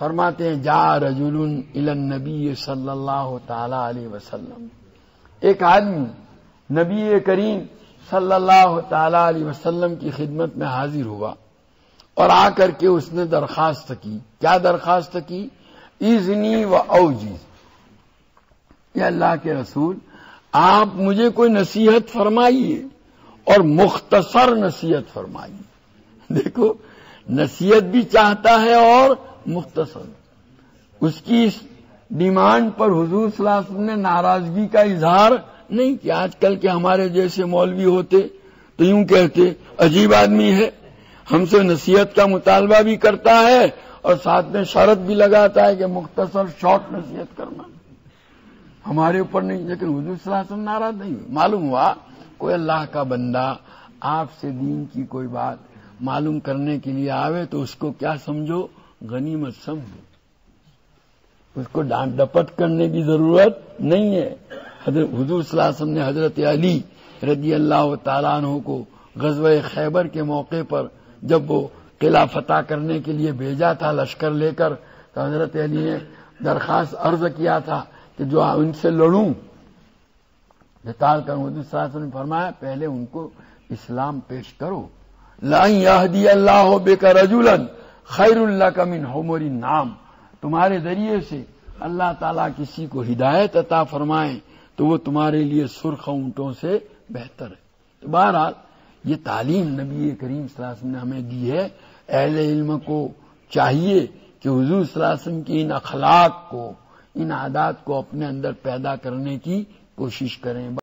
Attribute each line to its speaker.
Speaker 1: فرماتے ہیں جا رجل الی النبی صلی اللہ تعالی علیہ وسلم، ایک آدمی نبی کریم صلی اللہ تعالی علیہ وسلم کی خدمت میں حاضر ہوا اور آ کر کے اس نے درخواست کی. کیا درخواست کی؟ اذنی و اوجیز، یا اللہ کے رسول آپ مجھے کوئی نصیحت فرمائیے اور مختصر نصیحت فرمائیے. دیکھو نصیحت بھی چاہتا ہے اور مختصر. اس کی اس ڈیمانڈ پر حضور صلی اللہ علیہ وسلم نے ناراضگی کا اظہار نہیں کیا. آج کل کے ہمارے جیسے مولوی ہوتے تو یوں کہتے عجیب آدمی ہے، ہم سے نصیحت کا مطالبہ بھی کرتا ہے اور ساتھ میں شرط بھی لگاتا ہے کہ مختصر شارٹ نصیحت کرنا. ہمارے اوپر نہیں، لیکن حضور صلی اللہ علیہ وسلم ناراض نہیں ہوئے. معلوم ہوا کوئی اللہ کا بندہ آپ سے دین کی کوئی بات معلوم کرنے کے لیے آوے تو اس کو کیا سمجھو؟ غنیمت سمجھو. اس کو ڈانٹ ڈپٹ کرنے کی ضرورت نہیں ہے. حضور صلی اللہ علیہ وسلم نے حضرت علی رضی اللہ تعالیٰ عنہ کو غزوہ خیبر کے موقع پر جب وہ قلعہ فتح کرنے کے لیے بھیجا تھا لشکر لے کر، تو حضرت علی نے درخواست عرض کیا تھا کہ جو ان سے لڑوں قتال کروں. حضور صلی اللہ علیہ وسلم نے فرمایا پہلے ان کو اسلام پیش کرو. لَن يَهْدِيَ اللَّهُ بِكَ رَجُلًا خَيْرٌ لَكَ مِنْ حُمُرِ النَّعَمِ، تمہارے ذریعے سے اللہ تعالیٰ کسی کو ہدایت عطا فرمائیں تو وہ تمہارے لیے سرخ اونٹوں سے بہتر ہے. تو بہرحال یہ تعلیم نبی کریم صلی اللہ علیہ وسلم نے ہمیں دی ہے. اہل علم کو چاہیے کہ حضور صلی اللہ علیہ وسلم کی ان اخلاق کو، ان عادات کو اپنے اندر پیدا کرنے کی کوشش کریں.